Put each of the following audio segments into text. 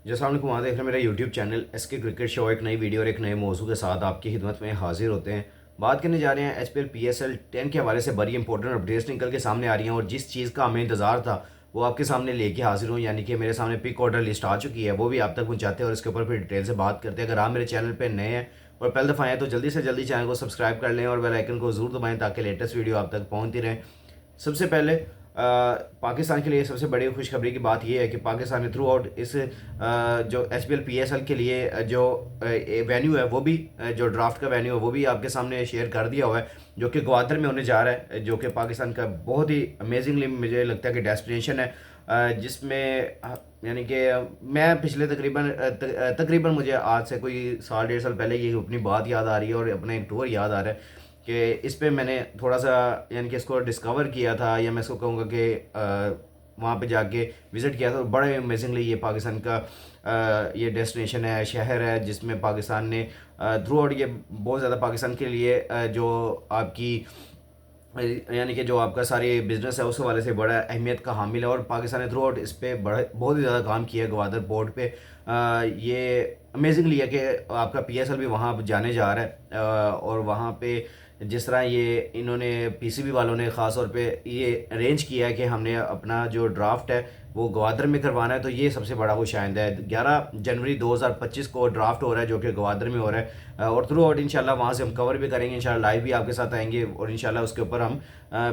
जैसा आपने वहाँ देख रहे हैं मेरा YouTube channel SK cricket show. एक नई वीडियो और एक नए मौजू के साथ आपकी खिदमत में हाजिर होते हैं। बात करने जा रहे हैं एचपीएल पीएसएल 10 के हवाले से बड़ी इंपॉर्टेंट अपडेट्स निकल के सामने आ रही हैं और जिस चीज़ का हमें इंतजार था वो आपके सामने लेके हाजिर हूँ। यानी कि मेरे सामने पिक ऑर्डर लिस्ट आ चुकी है, वो भी आप तक पहुँचाते हैं और इसके ऊपर फिर डिटेल से बात करते हैं। अगर आप मेरे चैनल पर नए हैं और पहले दफ़ा आए तो जल्दी से जल्दी चैनल को सब्सक्राइब कर लें और बेल आइकन को ज़रूर दबाएं ताकि लेटेस्ट वीडियो आप तक पहुँचती रहें। सबसे पहले पाकिस्तान के लिए सबसे बड़ी खुशखबरी की बात यह है कि पाकिस्तान ने थ्रू आउट इस जो एचपीएल पीएसएल के लिए जो वेन्यू है वो भी जो ड्राफ्ट का वेन्यू है वो भी आपके सामने शेयर कर दिया हुआ है, जो कि ग्वादर में होने जा रहा है, जो कि पाकिस्तान का बहुत ही अमेजिंगली मुझे लगता है कि डेस्टिनेशन है, जिसमें यानी कि मैं पिछले तकरीबन मुझे आज से कोई साल डेढ़ साल पहले ये अपनी बात याद आ रही है और अपना एक टूर याद आ रहा है कि इस पे मैंने थोड़ा सा यानी कि इसको डिस्कवर किया था, या मैं इसको कहूँगा कि वहाँ पे जाके विज़िट किया था। तो बड़े अमेजिंगली ये पाकिस्तान का ये डेस्टिनेशन है, शहर है, जिसमें पाकिस्तान ने थ्रू आउट ये बहुत ज़्यादा पाकिस्तान के लिए जो आपकी यानी कि जो आपका सारी बिजनेस है उस हवाले से बड़ा अहमियत का हामिल है और पाकिस्तान ने थ्रू आउट इस पर बड़ा बहुत ही ज़्यादा काम किया है। ग्वादर पोर्ट पे ये अमेजिंगली है कि आपका पीएसएल भी वहाँ जाने जा रहा है और वहाँ पे जिस तरह ये इन्होंने पीसीबी वालों ने ख़ास तौर पे ये अरेंज किया है कि हमने अपना जो ड्राफ्ट है वो ग्वादर में करवाना है, तो ये सबसे बड़ा वो शायद है। 11 जनवरी 2025 को ड्राफ्ट हो रहा है जो कि ग्वादर में हो रहा है और थ्रू आउट इंशाल्लाह वहाँ से हम कवर भी करेंगे, इंशाल्लाह लाइव भी आपके साथ आएंगे और इंशाल्लाह उसके ऊपर हम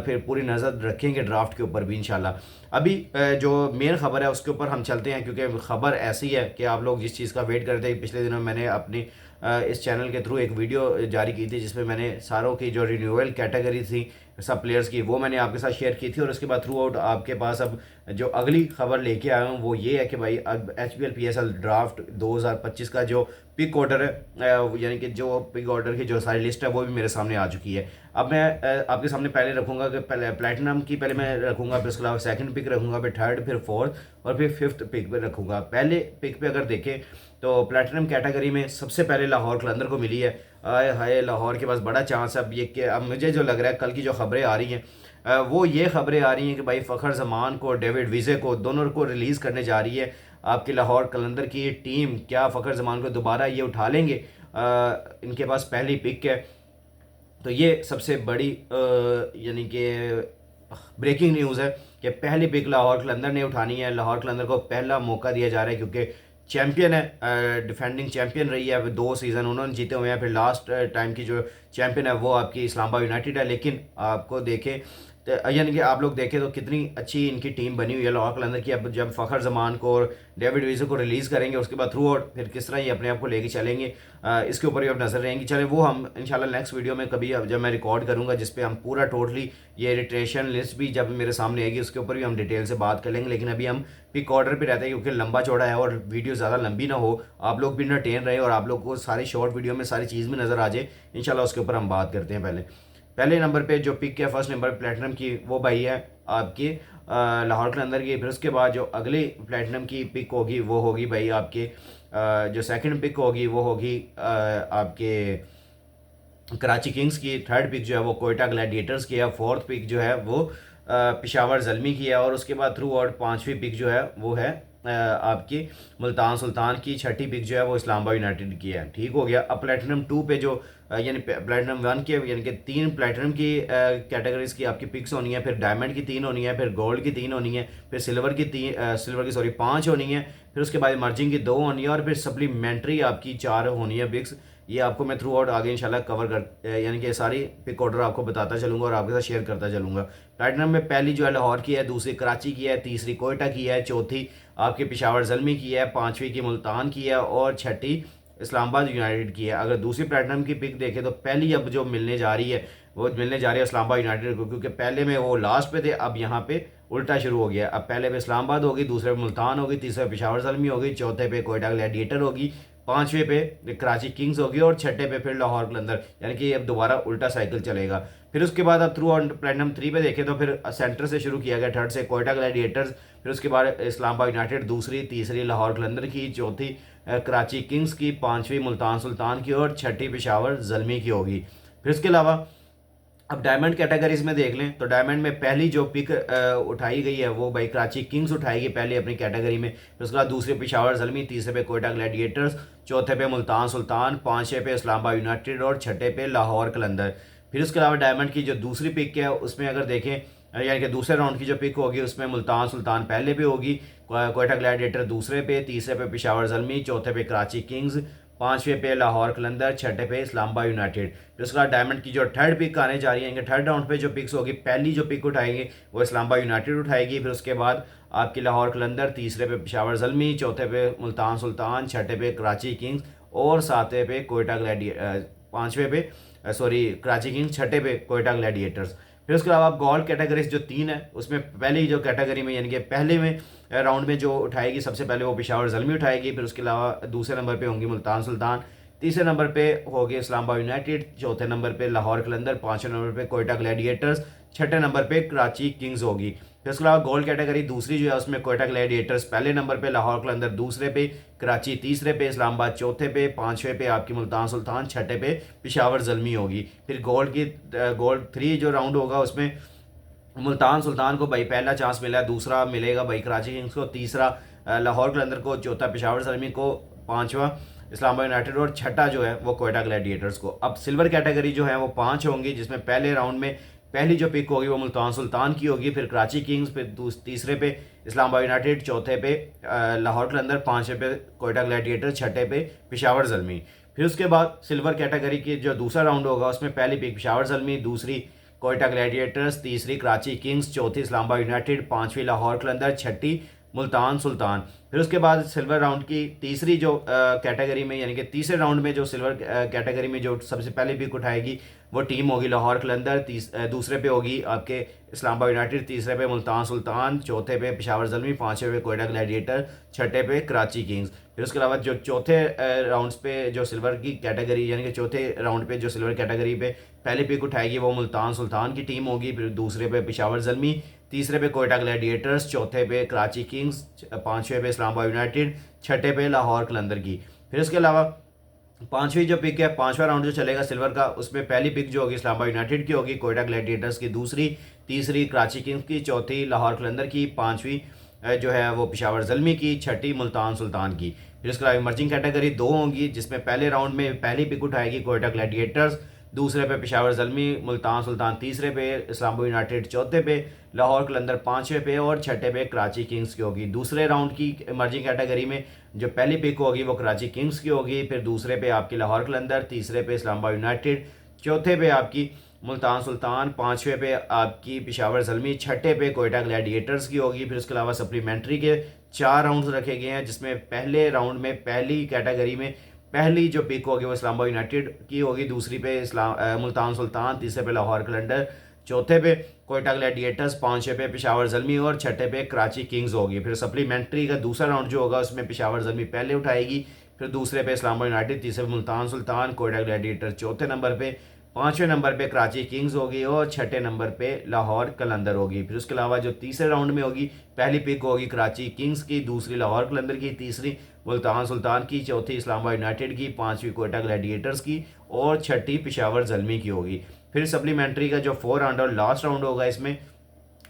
फिर पूरी नज़र रखेंगे ड्राफ्ट के ऊपर भी इंशाल्लाह। अभी जो मेन खबर है उसके ऊपर हम चलते हैं, क्योंकि खबर ऐसी है कि आप लोग जिस चीज़ का वेट करते थे। पिछले दिनों मैंने अपनी इस चैनल के थ्रू एक वीडियो जारी की थी जिसमें मैंने सारों की जो रिन्यूअल कैटेगरी थी सब प्लेयर्स की वो मैंने आपके साथ शेयर की थी और उसके बाद थ्रू आउट आपके पास अब जो अगली खबर लेके आया हूँ वो ये है कि भाई अब एचपीएल पीएसएल ड्राफ्ट 2025 का जो पिक ऑर्डर है यानी कि जो पिक ऑर्डर की जो सारी लिस्ट है वो भी मेरे सामने आ चुकी है। अब मैं आपके सामने पहले रखूँगा कि पहले प्लेटिनम की पहले मैं रखूँगा, फिर उसके अलावा सेकंड पिक रखूँगा, फिर थर्ड, फिर फोर्थ और फिर फिफ्थ पिक पे रखूँगा। पहले पिक पे अगर देखें तो प्लेटिनम कैटेगरी में सबसे पहले लाहौर कलंदर को मिली है। आए हाय लाहौर के पास बड़ा चांस है अब ये कि अब मुझे जो लग रहा है कल की जो खबरें आ रही हैं वो ये खबरें आ रही हैं कि भाई फ़खर जमान को, डेविड विज़े को, दोनों को रिलीज़ करने जा रही है आपकी लाहौर कलंदर की टीम। क्या फ़खर जमान को दोबारा ये उठा लेंगे? इनके पास पहली पिक है, तो ये सबसे बड़ी यानी कि ब्रेकिंग न्यूज़ है कि पहली पिक लाहौर कलंदर ने उठानी है। लाहौर कलंदर को पहला मौका दिया जा रहा है क्योंकि चैंपियन है, डिफेंडिंग चैंपियन रही है, 2 सीज़न उन्होंने जीते हुए हैं। फिर लास्ट टाइम की जो चैंपियन है वो आपकी इस्लामाबाद यूनाइटेड है। लेकिन आपको देखें तो यानी कि आप लोग देखें तो कितनी अच्छी इनकी टीम बनी हुई है लाहौर कलंदर की। अब जब फ़खर जमान को और डेविड विज़े को रिलीज़ करेंगे उसके बाद थ्रू आउट फिर किस तरह ये अपने आप को लेके चलेंगे इसके ऊपर भी अब नज़र रहेंगी। चले वो हम इंशाल्लाह नेक्स्ट वीडियो में कभी अब जब मैं रिकॉर्ड करूँगा जिस पे हम पूरा टोटली ये रिटेशन लिस्ट भी जब मेरे सामने आएगी उसके ऊपर भी हम डिटेल से बात कर लेंगे। लेकिन अभी हम पिक ऑर्डर पे रहते हैं क्योंकि लंबा चौड़ा है और वीडियो ज़्यादा लंबी ना हो, आप लोग भी इंटरटेन रहे और आप लोग को सारी शॉर्ट वीडियो में सारी चीज़ भी नज़र आ जाए इंशाल्लाह उसके ऊपर हम बात करते हैं। पहले नंबर पे जो पिक है फर्स्ट नंबर प्लेटिनम की वो भाई है आपकी लाहौर कलंदर की। फिर उसके बाद जो अगली प्लेटिनम की पिक होगी वो होगी भाई आपके जो सेकंड पिक होगी वो होगी आपके कराची किंग्स की। थर्ड पिक जो है वो कोयटा ग्लैडिएटर्स की है। फोर्थ पिक जो है वो पिशावर जलमी की है और उसके बाद थ्रू आउट पाँचवीं पिक जो है वो है आपकी मुल्तान सुल्तान की। छठी पिक जो है वो इस्लामाबाद यूनाइटेड की है। ठीक हो गया। अब प्लेटिनम 2 पे जो यानी प्लेटिनम 1 के यानी कि 3 प्लेटिनम की कैटेगरीज की आपकी पिक्स होनी है, फिर डायमंड की 3 होनी है, फिर गोल्ड की 3 होनी है, फिर सिल्वर की सॉरी 5 होनी है, फिर उसके बाद मर्जिंग की 2 होनी है और फिर सप्लीमेंट्री आपकी 4 होनी है पिक्स। ये आपको मैं थ्रू आउट आगे इंशाल्लाह कवर कर यानी कि सारी पिक ऑर्डर आपको बताता चलूँगा और आपके साथ शेयर करता चलूँगा। प्लेटिनम में पहली जो है लाहौर की है, दूसरी कराची की है, तीसरी कोयटा की है, चौथी आपकी पिशावर जलमी की है, पाँचवीं की मुल्तान की है और छठी इस्लामाबाद यूनाइटेड की है। अगर दूसरी प्लेटिनम की पिक देखें तो पहली अब जो मिलने जा रही है वो मिलने जा रही है इस्लामाबाद यूनाइटेड को, क्योंकि पहले में वो लास्ट पे थे, अब यहाँ पे उल्टा शुरू हो गया। अब पहले पे इस्लामाबाद होगी, दूसरे पे मुल्तान होगी, तीसरे पे पिशावर जलमी होगी, चौथे पे कोयटा ग्लैडिएटर होगी, पाँचवें पे कराची किंग्स होगी और छठे पे फिर लाहौर कलंदर। यानी कि अब दोबारा उल्टा साइकिल चलेगा। फिर उसके बाद अब थ्रू आउट प्लेटिनम 3 पे देखें तो फिर सेंटर से शुरू किया गया, थर्ड से कोयटा ग्लैडिएटर्स, फिर उसके बाद इस्लामाबाद यूनाइटेड दूसरी, तीसरी लाहौर कलंदर की, चौथी कराची किंग्स की, पाँचवीं मुल्तान सुल्तान की और छठी पिशावर जलमी की होगी। फिर इसके अलावा अब डायमंड कैटेगरीज में देख लें तो डायमंड में पहली जो पिक उठाई गई है वो भाई कराची किंग्स उठाएगी पहले अपनी कैटेगरी में। फिर उसके बाद दूसरे पे शावर जलमी, तीसरे पे कोयटा ग्लैडिएटर्स, चौथे पे मुल्तान सुल्तान, पांचवें पे इस्लामाबाद यूनाइटेड और छठे पे लाहौर कलंदर। फिर उसके अलावा डायमंड की जो दूसरी पिक है उसमें अगर देखें यानी कि दूसरे राउंड की जो पिक होगी उसमें मुल्तान सुल्तान पहले पे होगी, कोयटा ग्लैडिएटर दूसरे पे, तीसरे पे पिशावर जलमी, चौथे पे कराची किंग्स, पांचवें पे लाहौर कलंदर, छठे पे इस्लामाबाद यूनाइटेड। फिर उसके बाद डायमंड की जो थर्ड पिक आने जा रही है, थर्ड राउंड पे जो पिक्स होगी पहली जो पिक उठाएंगे वो इस्लामाबाद यूनाइटेड उठाएगी। फिर उसके बाद आपकी लाहौर कलंदर, तीसरे पे पिशावर जलमी, चौथे पे मुल्तान सुल्तान, छठे पे कराची किंग्स और सातवें पे कोयटा पाँचवें पे कराची किंग्स, छठे पे कोयटा ग्लैडिएटर्स। फिर उसके अलावा गोल्ड कैटेगरीज जो तीन है उसमें पहली जो कैटेगरी में यानी कि पहले में राउंड में जो उठाएगी सबसे पहले वो पिशावर जलमी उठाएगी। फिर उसके अलावा दूसरे नंबर पे होंगी मुल्तान सुल्तान, तीसरे नंबर पे होगी इस्लामाबाद यूनाइटेड, चौथे नंबर पे लाहौर कलंदर, पांचवें नंबर पे कोयटा ग्लैडिएटर्स, छठे नंबर पे कराची किंग्स होगी। फिर उसके अलावा गोल्ड कैटेगरी दूसरी जो है उसमें कोयटा ग्लैडिएटर्स पहले नंबर पे, लाहौर कलंदर दूसरे पे, कराची तीसरे पे, इस्लामाबाद चौथे पे, पांचवें पे आपकी मुल्तान सुल्तान, छठे पे पिशावर जलमी होगी। फिर गोल्ड थ्री जो राउंड होगा उसमें मुल्तान सुल्तान को भाई पहला चांस मिला है, दूसरा मिलेगा भाई कराची किंग्स को, तीसरा लाहौर कलंदर को, चौथा पेशावर जलमी को, पांचवा इस्लामाबाद यूनाइटेड और छठा जो है वो कोयटा ग्लैडिएटर्स को। अब सिल्वर कैटेगरी जो है वो पांच होंगी जिसमें पहले राउंड में पहली जो पिक होगी वो मुल्तान सुल्तान की होगी, फिर कराची किंग्स, फिर तीसरे पे इस्लामाबाद यूनाइटेड, चौथे पे लाहौर कलंदर, पांचवें पे कोयटा ग्लैडिएटर, छठे पे पेशावर जलमी। फिर उसके बाद सिल्वर कैटेगरी की जो दूसरा राउंड होगा उसमें पहली पिक पेशावर जलमी, दूसरी कोयटा ग्लैडिएटर्स, तीसरी कराची किंग्स, चौथी इस्लामाबाद यूनाइटेड, पांचवी लाहौर कलंदर, छठी मुल्तान सुल्तान। फिर उसके बाद सिल्वर राउंड की तीसरी जो कैटेगरी में यानी कि तीसरे राउंड में जो सिल्वर कैटेगरी में जो सबसे पहले पिक उठाएगी वो टीम होगी लाहौर कलंदर, दूसरे पे होगी आपके इस्लामाबाद यूनाइटेड, तीसरे पे मुल्तान सुल्तान, चौथे पे पेशावर जलमी, पांचवें पे कोयटा ग्लैडिएटर, छठे पे कराची किंग्स। फिर उसके अलावा जो चौथे राउंड्स पे जो सिल्वर की कैटेगरी यानी कि चौथे राउंड पे जो सिल्वर कैटेगरी पे पहले पिक उठाएगी वो मुल्तान सुल्तान की टीम होगी, फिर दूसरे पे पेशावर जलमी, तीसरे पे कोयटा ग्लैडिएटर्स, चौथे पे कराची किंग्स, पांचवें पे इस्लामाबाद यूनाइटेड, छठे पे लाहौर कलंदर की। फिर उसके अलावा पांचवी जो पिक है, पांचवा राउंड जो चलेगा सिल्वर का उसमें पहली पिक जो होगी इस्लामाबाद यूनाइटेड की होगी, कोयटा ग्लैडिएटर्स की दूसरी, तीसरी कराची किंग्स की, चौथी लाहौर कलंदर की, पांचवी जो है वो पेशावर जलमी की, छठी मुल्तान सुल्तान की। फिर उसके अलावा इमर्जिंग कैटेगरी दो होंगी जिसमें पहले राउंड में पहली पिक उठाएगी कोयटा ग्लैडिएटर्स, दूसरे पे पेशावर जलमी, मुल्तान सुल्तान तीसरे पे, इस्लामाबाद यूनाइटेड चौथे पे, लाहौर कलंदर पांचवें पे और छठे पे कराची किंग्स की होगी। दूसरे राउंड की इमर्जिंग कैटेगरी में जो पहली पिक होगी वो कराची किंग्स की होगी, फिर दूसरे पे आपकी लाहौर कलंदर, तीसरे पे इस्लामाबाद यूनाइटेड, चौथे पे आपकी मुल्तान सुल्तान, पांचवें पे आपकी पेशावर जलमी, छठे पे कोयटा ग्लैडिएटर्स की होगी। फिर उसके अलावा सप्लीमेंट्री के 4 राउंड्स रखे गए हैं जिसमें पहले राउंड में पहली कैटेगरी में पहली जो पिक होगी वो इस्लामाबाद यूनाइटेड की होगी, दूसरी पे मुल्तान सुल्तान, तीसरे पे लाहौर कलंदर, चौथे पे कोयटा ग्लैडिएटर्स, पांचवें पे पेशावर जलमी और छठे पे कराची किंग्स होगी। फिर सप्लीमेंट्री का दूसरा राउंड जो होगा उसमें पेशावर जलमी पहले उठाएगी, फिर दूसरे पे इस्लामाबाद यूनाइटेड, तीसरे पे मुल्तान सुल्तान, कोयटा ग्लैडिएटर चौथे नंबर पे, पांचवें नंबर पे कराची किंग्स होगी और छठे नंबर पे लाहौर कलंदर होगी। फिर उसके अलावा जो तीसरे राउंड में होगी पहली पिक होगी कराची किंग्स की, दूसरी लाहौर कलंदर की, तीसरी मुल्तान सुल्तान की, चौथी इस्लामाबाद यूनाइटेड की, पांचवी कोयटा ग्लैडिएटर्स की और छठी पेशावर जलमी की होगी। फिर सप्लीमेंट्री का जो 4 राउंड और लास्ट राउंड होगा इसमें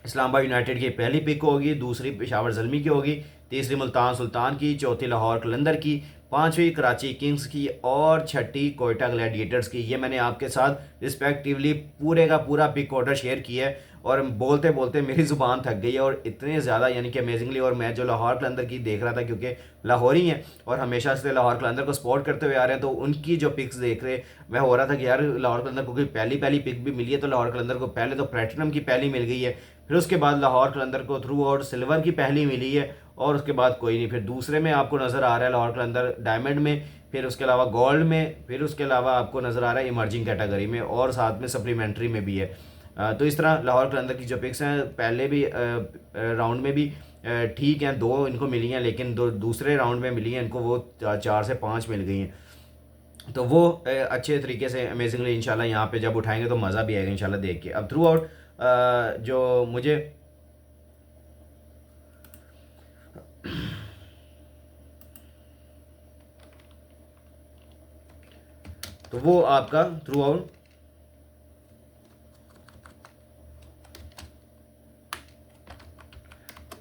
इस्लामाबाद यूनाइटेड की पहली पिक होगी, दूसरी पेशावर जलमी की होगी, तीसरी मुल्तान सुल्तान की, चौथी लाहौर कलंदर की, पांचवी कराची किंग्स की और छठी कोयटा ग्लैडिएटर्स की। ये मैंने आपके साथ रिस्पेक्टिवली पूरे का पूरा पिक ऑर्डर शेयर किया है और बोलते बोलते मेरी ज़ुबान थक गई है और इतने ज़्यादा यानी कि अमेजिंगली। और मैं जो लाहौर कलंदर की देख रहा था क्योंकि लाहौरी हैं और हमेशा से लाहौर कलंदर को सपोर्ट करते हुए आ रहे हैं, तो उनकी जो पिक्स देख रहे मैं हो रहा था कि यार लाहौर कलंदर को पहली पहली पिक भी मिली है, तो लाहौर कलंदर को पहले तो प्लेटिनम की पहली मिल गई है, फिर उसके बाद लाहौर कलंदर को थ्रू आउट सिल्वर की पहली मिली है और उसके बाद कोई नहीं। फिर दूसरे में आपको नज़र आ रहा है लाहौर कलंदर डायमंड में, फिर उसके अलावा गोल्ड में, फिर उसके अलावा आपको नज़र आ रहा है इमर्जिंग कैटेगरी में और साथ में सप्लीमेंट्री में भी है। तो इस तरह लाहौर कलंदर की जो पिक्स हैं पहले भी राउंड में भी ठीक हैं, 2 इनको मिली हैं, लेकिन दूसरे राउंड में मिली हैं इनको वो 4 से 5 मिल गई हैं। तो वो अच्छे तरीके से अमेजिंगली इंशाल्लाह यहाँ पे जब उठाएंगे तो मज़ा भी आएगा इंशाल्लाह देख के। अब थ्रू आउट जो मुझे तो वो आपका थ्रू आउट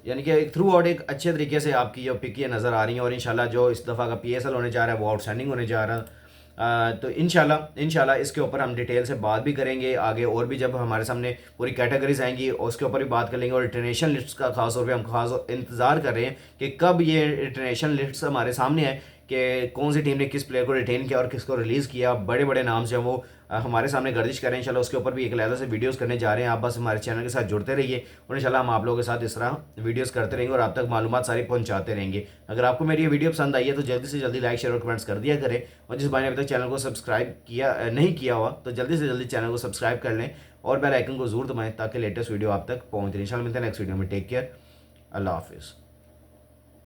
यानी कि थ्रू आउट एक अच्छे तरीके से आपकी जो पिक ये नज़र आ रही है, और इंशाल्लाह जो इस दफ़ा का पीएसएल होने जा रहा है वो आउटस्टैंडिंग होने जा रहा है। तो इंशाल्लाह इसके ऊपर हम डिटेल से बात भी करेंगे आगे, और भी जब हमारे सामने पूरी कैटेगरीज आएंगी उसके ऊपर भी बात कर लेंगे। और इंटरनेशनल लिस्ट का खास तौर पे हम खास इंतज़ार कर रहे हैं कि कब ये इंटरनेशनल लिस्ट हमारे सामने आए कि कौन सी टीम ने किस प्लेयर को रिटेन किया और किसको रिलीज़ किया। बड़े बड़े नाम जो हैं वो हमारे सामने गर्दिश करें। इंशाल्लाह उसके ऊपर भी एक अलग से वीडियोस करने जा रहे हैं। आप बस हमारे चैनल के साथ जुड़ते रहिए और इंशाल्लाह हम आप लोगों के साथ इस तरह वीडियोस करते रहेंगे और आप तक मालूमात सारी पहुंचाते रहेंगे। अगर आपको मेरी ये वीडियो पसंद आई है तो जल्दी से जल्दी लाइक शेयर और कमेंट्स कर दिया करें, और जिस भाई ने अभी तक चैनल को सब्सक्राइब किया नहीं किया हुआ तो जल्दी से जल्दी चैनल को सब्सक्राइब कर लें और बेल आइकन को जरूर दबाएं ताकि लेटेस्ट वीडियो आप तक पहुँचे। इंशाल्लाह मिलते हैं नेक्स्ट वीडियो में। टेक केयर, अल्लाह हाफिज़।